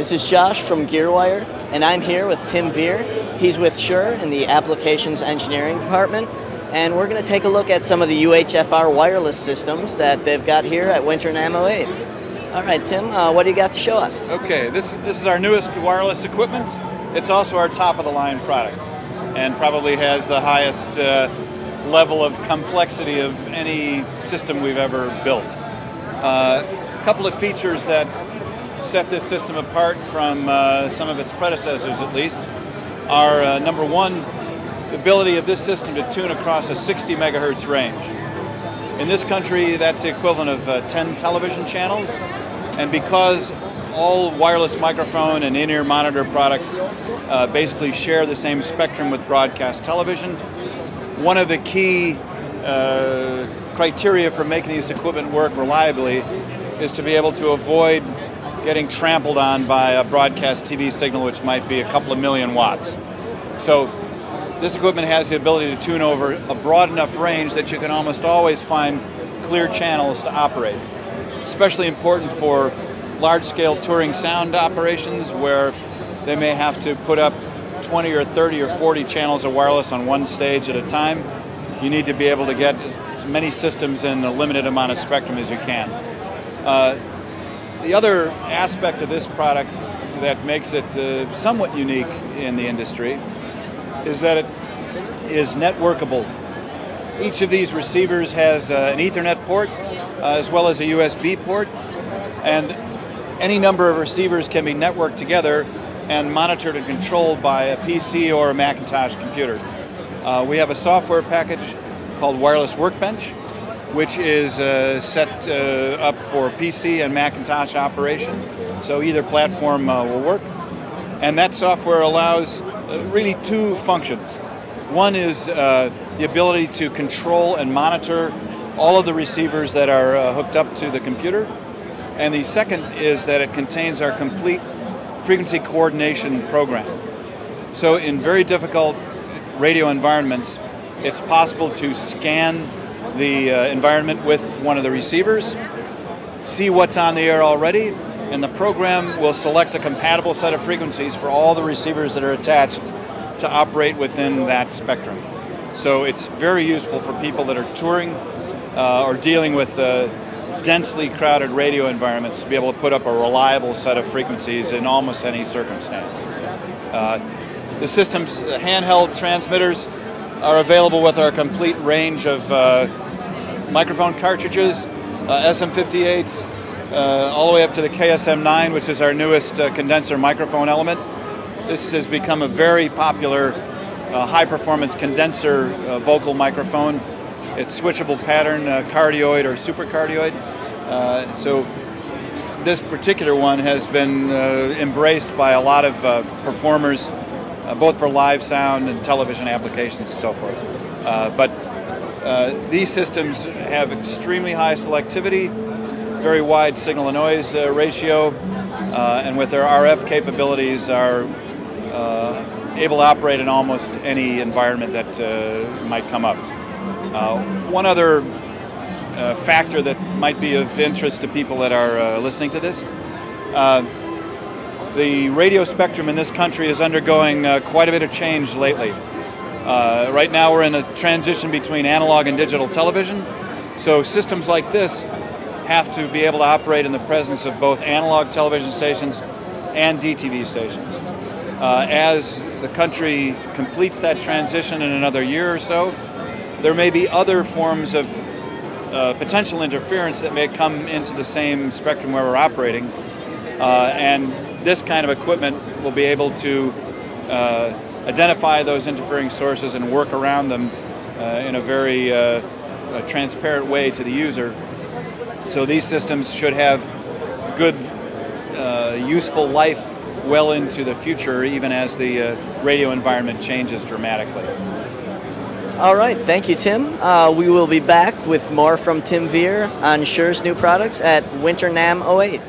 This is Josh from GearWire, and I'm here with Tim Vear. He's with Shure in the Applications Engineering Department, and we're going to take a look at some of the UHF-R wireless systems that they've got here at Winter NAMM 08. All right, Tim, what do you got to show us? Okay, this is our newest wireless equipment. It's also our top-of-the-line product, and probably has the highest level of complexity of any system we've ever built. A couple of features that set this system apart from some of its predecessors, at least, are number one, the ability of this system to tune across a 60 megahertz range. In this country, that's the equivalent of 10 television channels, and because all wireless microphone and in-ear monitor products basically share the same spectrum with broadcast television, one of the key criteria for making this equipment work reliably is to be able to avoid getting trampled on by a broadcast TV signal, which might be a couple of million watts. So this equipment has the ability to tune over a broad enough range that you can almost always find clear channels to operate. Especially important for large-scale touring sound operations where they may have to put up 20 or 30 or 40 channels of wireless on one stage at a time. You need to be able to get as many systems in a limited amount of spectrum as you can. The other aspect of this product that makes it somewhat unique in the industry is that it is networkable. Each of these receivers has an Ethernet port as well as a USB port, and any number of receivers can be networked together and monitored and controlled by a PC or a Macintosh computer. We have a software package called Wireless Workbench, which is set up for PC and Macintosh operation, so either platform will work. And that software allows really two functions. One is the ability to control and monitor all of the receivers that are hooked up to the computer, and the second is that it contains our complete frequency coordination program. So in very difficult radio environments, it's possible to scan the environment with one of the receivers, see what's on the air already, and the program will select a compatible set of frequencies for all the receivers that are attached to operate within that spectrum. So it's very useful for people that are touring or dealing with densely crowded radio environments to be able to put up a reliable set of frequencies in almost any circumstance. The system's handheld transmitters are available with our complete range of microphone cartridges, SM58s, all the way up to the KSM9, which is our newest condenser microphone element. This has become a very popular high-performance condenser vocal microphone. It's switchable pattern, cardioid or supercardioid. So this particular one has been embraced by a lot of performers, both for live sound and television applications and so forth. But these systems have extremely high selectivity, very wide signal-to-noise ratio, and with their RF capabilities are able to operate in almost any environment that might come up. One other factor that might be of interest to people that are listening to this, the radio spectrum in this country is undergoing quite a bit of change lately. Right now we're in a transition between analog and digital television, so systems like this have to be able to operate in the presence of both analog television stations and DTV stations. As the country completes that transition in another year or so, there may be other forms of potential interference that may come into the same spectrum where we're operating, and this kind of equipment will be able to identify those interfering sources and work around them in a very transparent way to the user. So these systems should have good, useful life well into the future, even as the radio environment changes dramatically. All right, thank you, Tim. We will be back with more from Tim Vear on Shure's new products at Winter NAMM 08.